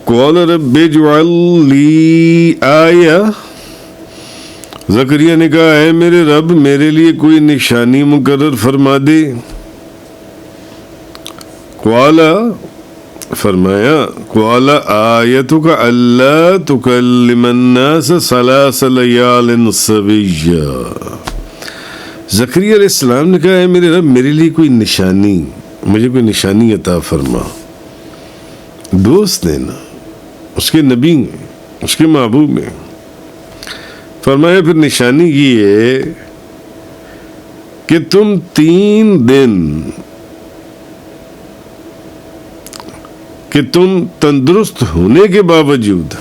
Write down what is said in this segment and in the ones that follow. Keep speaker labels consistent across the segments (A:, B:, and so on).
A: قال رب اجعل لی آیہ، زکریا نے کہا اے میرے رب میرے لیے کوئی نشانی مقرر فرما دے. قال فرمایا قال آیتک الا تکلم الناس ثلاث لیال سویا. زکریا علیہ السلام نے کہا اے میرے رب میرے لیے کوئی نشانی، مجھے کوئی نشانی عطا فرما. دوست ہیں نا، اس کے نبی ہیں، اس کے محبوب ہیں. فرمایا پھر نشانی یہ ہے کہ تم 3 دن کہ تم تندرست ہونے کے باوجود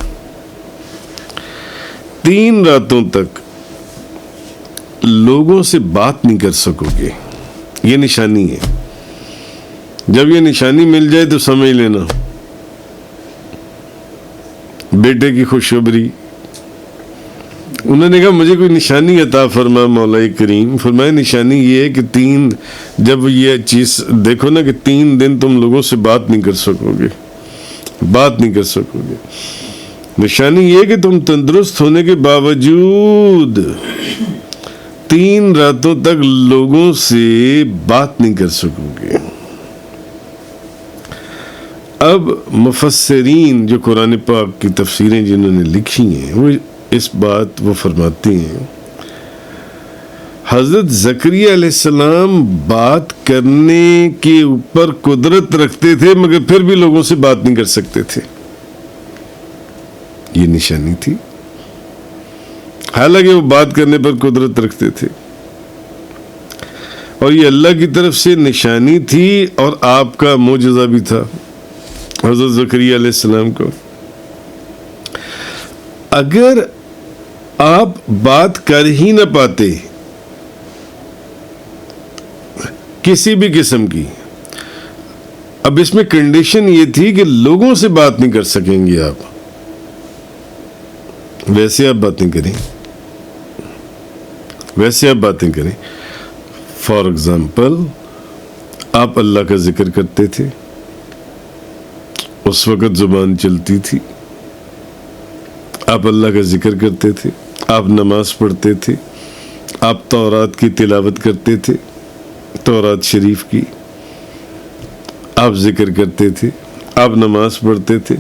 A: 3 راتوں تک لوگوں سے بات نہیں کر سکو گے. یہ نشانی ہے. جب یہ نشانی مل جائے تو سمجھ لینا بیٹے کی خوشخبری. انہوں نے کہا مجھے کوئی نشانی عطا فرما مولا کریم. فرمایا نشانی یہ ہے کہ 3 جب یہ چیز دیکھو نا کہ 3 دن تم لوگوں سے بات نہیں کر سکو گے، بات نہیں کر سکو گے. نشانی یہ ہے کہ تم تندرست ہونے کے باوجود 3 راتوں تک لوگوں سے بات نہیں کر سکو گے. اب مفسرین جو قرآن پاک کی تفسیریں جنہوں نے لکھی ہیں وہ اس بات وہ فرماتے ہیں حضرت زکریا علیہ السلام بات کرنے کے اوپر قدرت رکھتے تھے مگر پھر بھی لوگوں سے بات نہیں کر سکتے تھے. یہ نشانی تھی. حالانکہ وہ بات کرنے پر قدرت رکھتے تھے اور یہ اللہ کی طرف سے نشانی تھی اور آپ کا معجزہ بھی تھا حضرت زکریا علیہ السلام کو. اگر آپ بات کر ہی نہ پاتے کسی بھی قسم کی، اب اس میں کنڈیشن یہ تھی کہ لوگوں سے بات نہیں کر سکیں گے آپ، ویسے آپ باتیں کریں، ویسے آپ باتیں کریں. فار ایگزامپل آپ اللہ کا ذکر کرتے تھے، اس وقت زبان چلتی تھی، آپ اللہ کا ذکر کرتے تھے، آپ نماز پڑھتے تھے، آپ تورات کی تلاوت کرتے تھے، تورات شریف کی آپ ذکر کرتے تھے، آپ نماز پڑھتے تھے.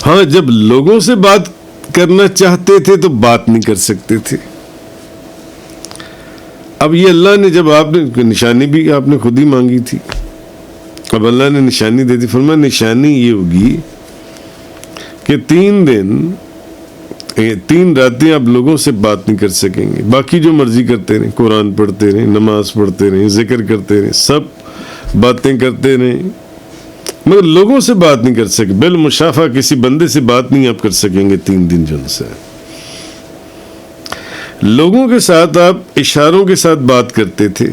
A: ہاں جب لوگوں سے بات کرنا چاہتے تھے تو بات نہیں کر سکتے تھے. اب یہ اللہ نے جب آپ نے نشانی بھی آپ نے خود ہی مانگی تھی، اب اللہ نے نشانی دے دی. فرمایا نشانی یہ ہوگی کہ 3 دن 3 راتیں آپ لوگوں سے بات نہیں کر سکیں گے. باقی جو مرضی کرتے رہیں، قرآن پڑھتے رہیں، نماز پڑھتے رہیں، ذکر کرتے رہیں، سب باتیں کرتے رہیں، مگر لوگوں سے بات نہیں کر سکے. بالمشافہ کسی بندے سے بات نہیں آپ کر سکیں گے 3 دن. جو ان سے لوگوں کے ساتھ آپ اشاروں کے ساتھ بات کرتے تھے.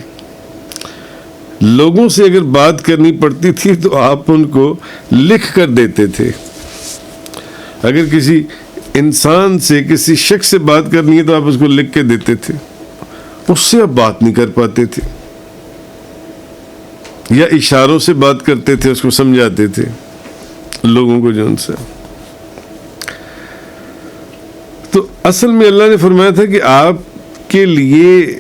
A: لوگوں سے اگر بات کرنی پڑتی تھی تو آپ ان کو لکھ کر دیتے تھے. اگر کسی انسان سے کسی شخص سے بات کرنی ہے تو آپ اس کو لکھ کے دیتے تھے. اس سے آپ بات نہیں کر پاتے تھے، یا اشاروں سے بات کرتے تھے، اس کو سمجھاتے تھے لوگوں کو جو ان سے. تو اصل میں اللہ نے فرمایا تھا کہ آپ کے لیے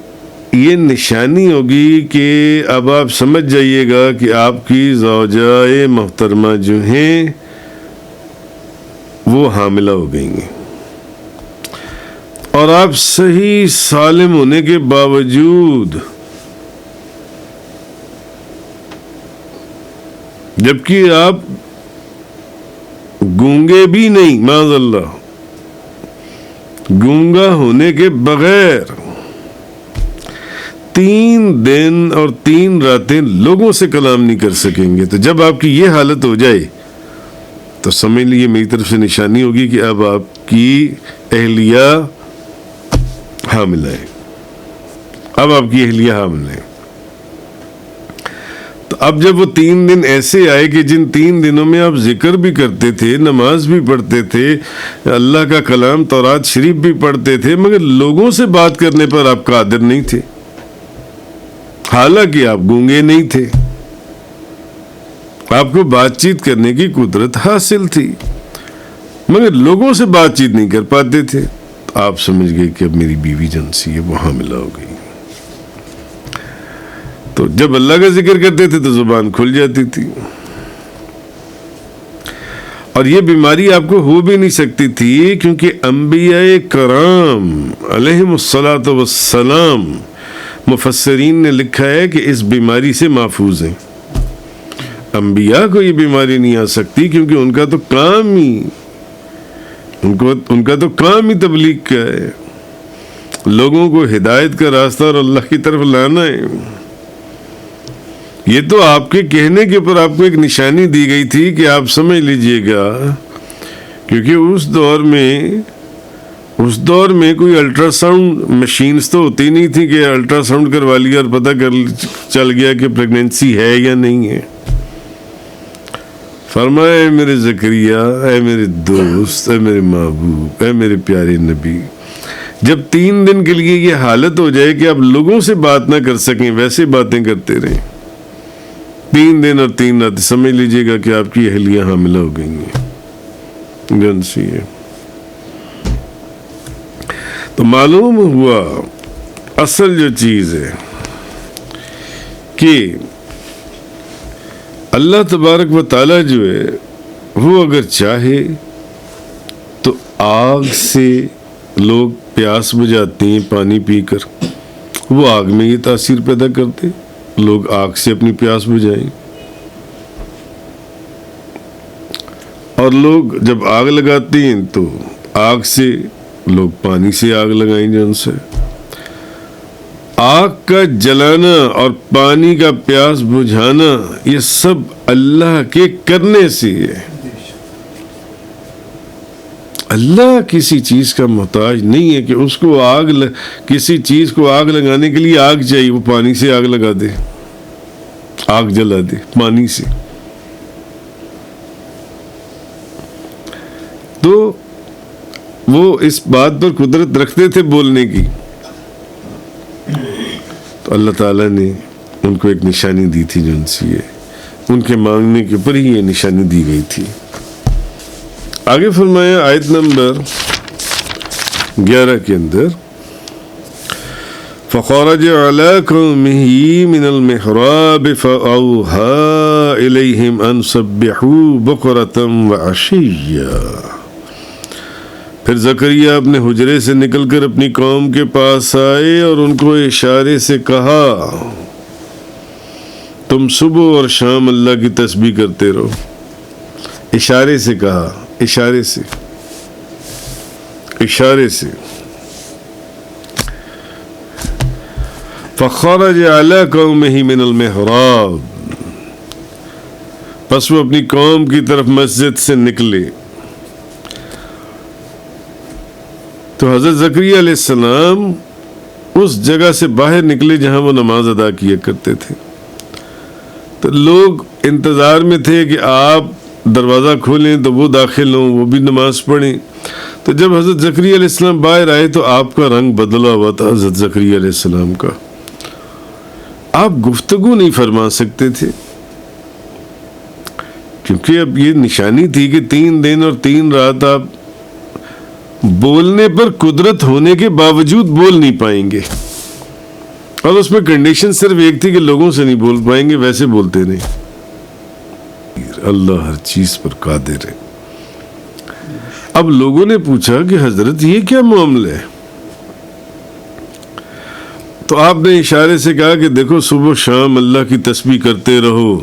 A: یہ نشانی ہوگی کہ اب آپ سمجھ جائیے گا کہ آپ کی زوجہ محترمہ جو ہیں وہ حاملہ ہو گئی ہیں، اور آپ صحیح سالم ہونے کے باوجود جبکہ آپ گونگے بھی نہیں، معاذ اللہ، گونگا ہونے کے بغیر 3 دن اور 3 راتیں لوگوں سے کلام نہیں کر سکیں گے. تو جب آپ کی یہ حالت ہو جائے تو سمجھ لیجیے میری طرف سے نشانی ہوگی کہ اب آپ کی اہلیہ حاملہ ہے. اب آپ کی اہلیہ حاملہ ہے. تو اب جب وہ 3 دن ایسے آئے کہ جن 3 دنوں میں آپ ذکر بھی کرتے تھے، نماز بھی پڑھتے تھے، اللہ کا کلام تورات شریف بھی پڑھتے تھے، مگر لوگوں سے بات کرنے پر آپ قادر نہیں تھے، حالانکہ آپ گونگے نہیں تھے، آپ کو بات چیت کرنے کی قدرت حاصل تھی. مگر لوگوں سے بات چیت نہیں کر پاتے تھے. آپ سمجھ گئے کہ اب میری بیوی جنسی ہے، وہ حاملہ ہو گئی. تو جب اللہ کا ذکر کرتے تھے تو زبان کھل جاتی تھی. اور یہ بیماری آپ کو ہو بھی نہیں سکتی تھی کیونکہ انبیاء کرام علیہم الصلاۃ والسلام، مفسرین نے لکھا ہے کہ اس بیماری سے محفوظ ہیں. انبیاء کو یہ بیماری نہیں آ سکتی کیونکہ ان کا تو کام ہی تبلیغ کا ہے، لوگوں کو ہدایت کا راستہ اور اللہ کی طرف لانا ہے. یہ تو آپ کے کہنے کے اوپر آپ کو ایک نشانی دی گئی تھی کہ آپ سمجھ لیجئے گا، کیونکہ اس دور میں کوئی الٹرا ساؤنڈ مشینز تو ہوتی نہیں تھی کہ الٹرا ساؤنڈ کروا لیا اور پتہ چل گیا کہ پریگنینسی ہے یا نہیں ہے. فرمایا اے میرے زکریا، اے میرے دوست، اے میرے محبوب، اے میرے پیارے نبی، جب 3 دن کے لیے یہ حالت ہو جائے کہ آپ لوگوں سے بات نہ کر سکیں، ویسے باتیں کرتے رہیں 3 دن اور 3 رات، سمجھ لیجئے گا کہ آپ کی اہلیہ حاملہ ہو گئی ہیں، جنسی ہے. تو معلوم ہوا اصل جو چیز ہے کہ اللہ تبارک و تعالی جو ہے وہ اگر چاہے تو آگ سے لوگ پیاس بجھاتے ہیں پانی پی کر، وہ آگ میں یہ تاثیر پیدا کرتے، لوگ آگ سے اپنی پیاس بجھائیں. اور لوگ جب آگ لگاتے ہیں تو آگ سے لوگ پانی سے آگ لگائیں جن سے. آگ کا جلانا اور پانی کا پیاس بجھانا یہ سب اللہ کے کرنے سے ہے. اللہ کسی چیز کا محتاج نہیں ہے کہ اس کو کسی چیز کو آگ لگانے کے لیے آگ چاہیے، وہ پانی سے آگ لگا دے، آگ جلا دے پانی سے. تو وہ اس بات پر قدرت رکھتے تھے بولنے کی، تو اللہ تعالیٰ نے ان کو ایک نشانی دی تھی جنسی ہے، ان کے مانگنے کے اوپر ہی یہ نشانی دی گئی تھی. آگے فرمایا آیت نمبر 11 کے اندر فَخَرَجَ عَلَىٰ قَوْمِهِ مِنَ الْمِحْرَابِ فَأَوْحَىٰ إِلَيْهِمْ أَنْ سَبِّحُوا بُكْرَةً وَعَشِيًّا. پھر زکریا اپنے حجرے سے نکل کر اپنی قوم کے پاس آئے اور ان کو اشارے سے کہا تم صبح اور شام اللہ کی تسبیح کرتے رہو. اشارے سے کہا، اشارے سے فخرج علی قومہ من المحراب، پس وہ اپنی قوم کی طرف مسجد سے نکلے. تو حضرت زکریا علیہ السلام اس جگہ سے باہر نکلے جہاں وہ نماز ادا کیا کرتے تھے. تو لوگ انتظار میں تھے کہ آپ دروازہ کھولیں تو وہ داخل ہوں، وہ بھی نماز پڑھیں. تو جب حضرت زکریا علیہ السلام باہر آئے تو آپ کا رنگ بدلا ہوا تھا. حضرت زکریا علیہ السلام کا آپ گفتگو نہیں فرما سکتے تھے کیونکہ اب یہ نشانی تھی کہ 3 دن اور 3 رات آپ بولنے پر قدرت ہونے کے باوجود بول نہیں پائیں گے. اور اس میں کنڈیشن صرف ایک تھی کہ لوگوں سے نہیں بول پائیں گے، ویسے بولتے نہیں. اللہ ہر چیز پر قادر ہے. اب لوگوں نے پوچھا کہ حضرت یہ کیا معاملہ ہے؟ تو آپ نے اشارے سے کہا کہ دیکھو صبح و شام اللہ کی تسبیح کرتے رہو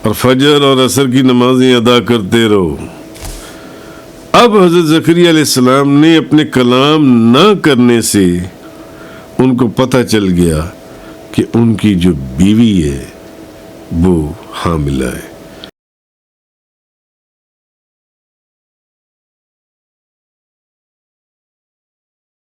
A: اور فجر اور عصر کی نمازیں ادا کرتے رہو. اب حضرت زکریا علیہ السلام نے اپنے کلام نہ کرنے سے ان کو پتہ چل گیا کہ ان کی جو بیوی ہے وہ حاملہ ہے.